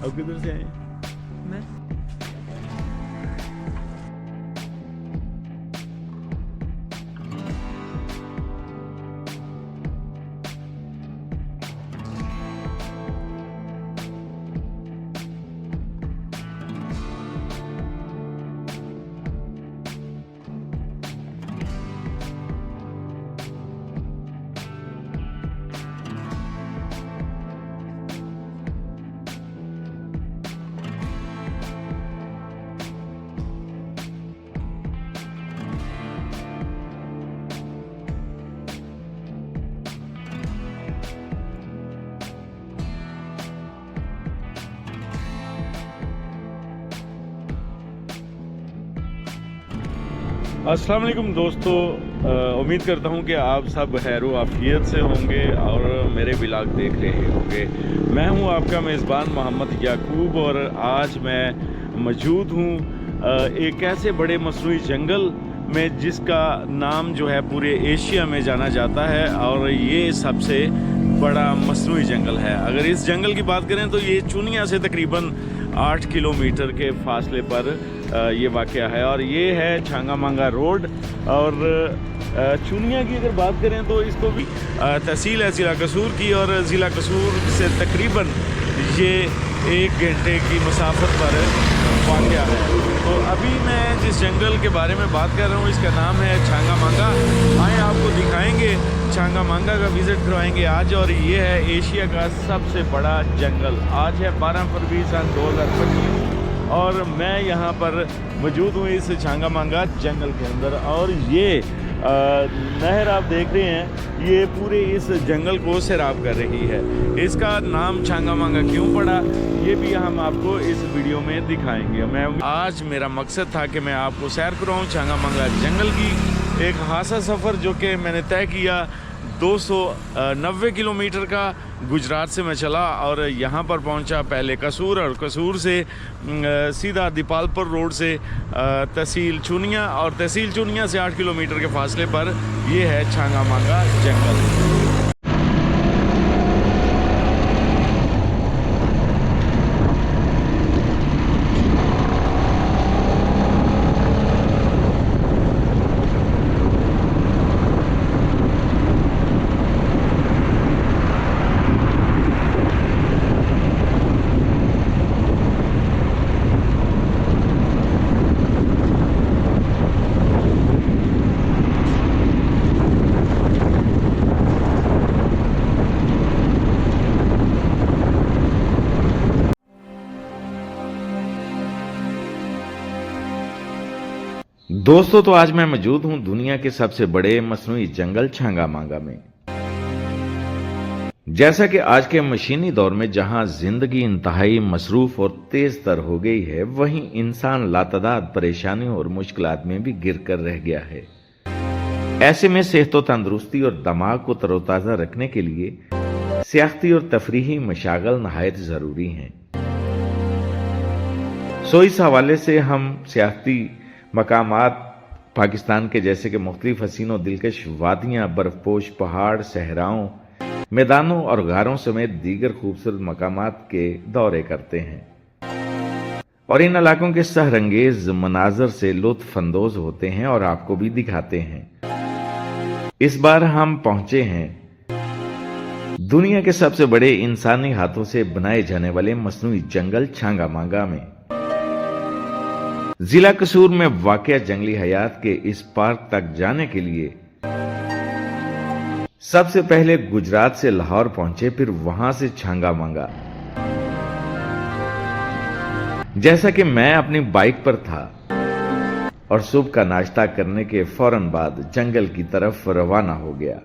अब किधर से आए? मैं अस्सलाम वालेकुम दोस्तों, उम्मीद करता हूँ कि आप सब खैरो आफियत से होंगे और मेरे ब्लॉग देख रहे होंगे। मैं हूँ आपका मेज़बान मोहम्मद याकूब और आज मैं मौजूद हूँ एक ऐसे बड़े मसनूई जंगल में जिसका नाम जो है पूरे एशिया में जाना जाता है और ये सबसे बड़ा मसनूई जंगल है। अगर इस जंगल की बात करें तो ये चुनिया से तकरीबन 8 किलोमीटर के फासले पर ये वाक़या है और ये है छांगामांगा रोड। और चुनिया की अगर बात करें तो इसको भी तहसील है ज़िला कसूर की और ज़िला कसूर से तकरीबन ये 1 घंटे की मसाफत पर वाक़या है। तो अभी मैं जिस जंगल के बारे में बात कर रहा हूँ इसका नाम है छांगामांगा। आए आपको दिखाएंगे, छांगामांगा का विज़िट करवाएंगे आज। और ये है एशिया का सबसे बड़ा जंगल। आज है 12 फरवरी सन 2025 और मैं यहाँ पर मौजूद हूँ इस छांगामांगा जंगल के अंदर। और ये नहर आप देख रहे हैं, ये पूरे इस जंगल को सैराब कर रही है। इसका नाम छांगामांगा क्यों पड़ा ये भी हम आपको इस वीडियो में दिखाएंगे। आज मेरा मकसद था कि मैं आपको सैर कराऊँ छांगामांगा जंगल की। एक खासा सफ़र जो कि मैंने तय किया 290 किलोमीटर का गुजरात से मैं चला और यहाँ पर पहुँचा पहले कसूर और कसूर से सीधा दीपालपुर रोड से तहसील चुनिया और तहसील चुनिया से 8 किलोमीटर के फासले पर ये है छांगामांगा जंगल। दोस्तों तो आज मैं मौजूद हूं दुनिया के सबसे बड़े मसनूई जंगल छांगामांगा में। जैसा कि आज के मशीनी दौर में जहां जिंदगी इंतहाई मसरूफ और तेज तर हो गई है, वहीं इंसान लातदाद परेशानियों और मुश्किलात में भी गिर कर रह गया है। ऐसे में सेहत व तंदुरुस्ती और दिमाग को तरोताजा रखने के लिए सियाहती और तफरीही मशागल नहायत जरूरी हैं। सो इस हवाले से हम सियाहती मकामात पाकिस्तान के जैसे कि मुख्तलिफ हसीनों दिलकश वादियाँ, बर्फपोश पहाड़, सहराओं, मैदानों और गारों समेत दीगर खूबसूरत मकामात के दौरे करते हैं और इन इलाकों के सहरंगेज मनाजर से लुत्फ अंदोज होते हैं और आपको भी दिखाते हैं। इस बार हम पहुंचे हैं दुनिया के सबसे बड़े इंसानी हाथों से बनाए जाने वाले मसनूई जंगल छांगामांगा में। जिला कसूर में वाक़या जंगली हयात के इस पार्क तक जाने के लिए सबसे पहले गुजरात से लाहौर पहुंचे, फिर वहां से छांगामांगा। जैसा कि मैं अपनी बाइक पर था और सुबह का नाश्ता करने के फौरन बाद जंगल की तरफ रवाना हो गया।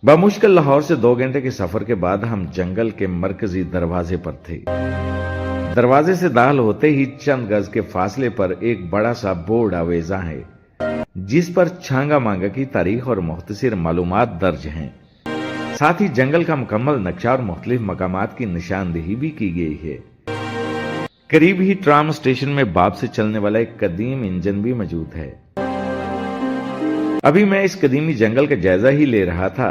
बमुश्किल लाहौर से 2 घंटे के सफर के बाद हम जंगल के मरकजी दरवाजे पर थे। दरवाजे से दाखिल होते ही चंद गज के फासले पर एक बड़ा सा बोर्ड आवेजा है जिस पर छांगामांगा की तारीख और मुख्तसर मालूमात दर्ज हैं। साथ ही जंगल का मुकम्मल नक्शा और मुख्तलिफ मकामात की निशानदेही भी की गई है। करीब ही ट्राम स्टेशन में बाप से चलने वाला एक कदीम इंजन भी मौजूद है। अभी मैं इस कदीमी जंगल का जायजा ही ले रहा था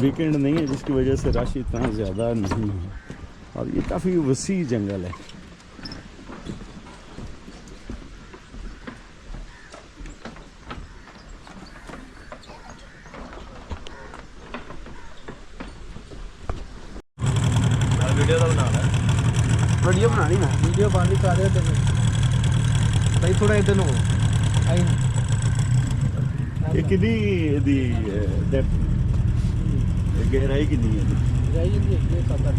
वीकेंड नहीं है जिसकी वजह से रश इतना ज़्यादा नहीं है और ये काफ़ी वसी जंगल है। वीडियो बनानी ना वीडियो बंद कर दे तेन भाई थोड़ा इधर नु आई ये कितनी दी डेप्थ गहराई कितनी है? जाइए ये 7-8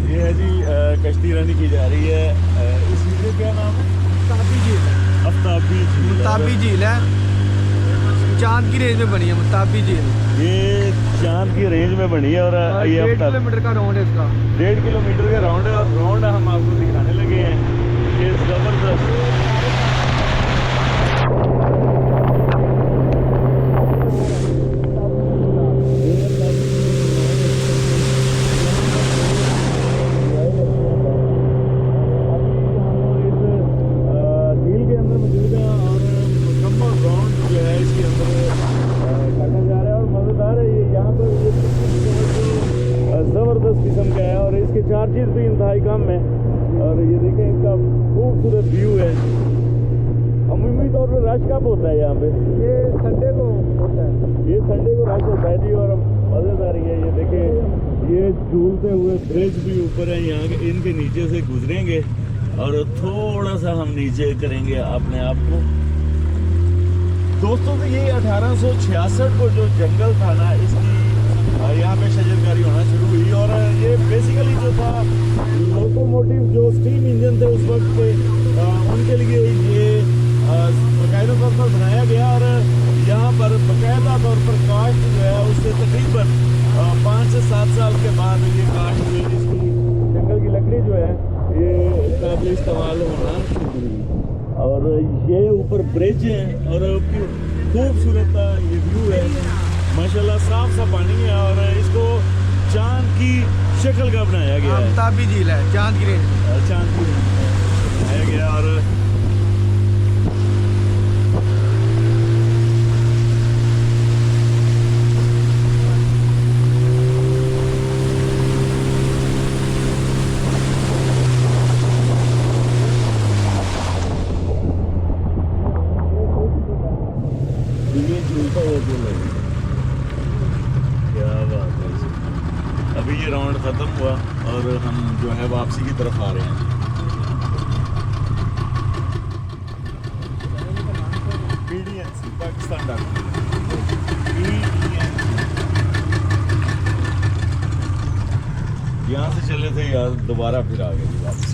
ये है जी कश्ती रनी की जा रही है। इस झील का क्या नाम है? मुताबी झील आफ्ताबी झील। मुताबी झील है, चांद की रेंज में बनी है मुताबी झील। ये चांद की रेंज में बनी है और ये 1.5 किलोमीटर का राउंड है इसका। 1.5 किलोमीटर का राउंड है और राउंड हम आपको दिखाने लगे हैं। ये जबरदस्त किस्म का है और इसके चार्जेस भी इंतहाई कम है और ये देखें इसका खूबसूरत व्यू है। अमूमी तौर पर रश कब होता है यहाँ पे? ये संडे को होता है, ये संडे को रश होता है जी और मज़ेदार है। ये देखें ये झूलते हुए ब्रिज भी ऊपर है यहाँ के, इनके नीचे से गुजरेंगे और थोड़ा सा हम नीचे करेंगे अपने आप को। दोस्तों तो ये 1866 को जो जंगल था ना इसकी यहाँ पे शजरकारी होना शुरू हुई और ये बेसिकली जो था लोकोमोटिव जो स्टीम इंजन थे उस वक्त के उनके लिए ये बाकायदा तौर पर बनाया गया और यहाँ पर बाकायदा तौर पर काश्त जो है उससे तकरीबन 5 से 7 साल के बाद ये काश्त जो इसकी जंगल की लकड़ी जो है ये काबिल इस्तेमाल होना शुरू हुई। और ये ऊपर ब्रिज है और खूबसूरत ये व्यू है माशाल्लाह, साफ सा पानी है और इसको चांद की शक्ल का बनाया गया है। मुताबी झील है, चांद की रेंज में। चांद की बनाया गया और ये झूलता हुआ झूल है। क्या बात है। अभी ये राउंड ख़त्म हुआ और हम जो है वापसी की तरफ आ रहे हैं। PDNC पाकिस्तान डाक यहाँ से चले थे यार, दोबारा फिर आ गए वापस।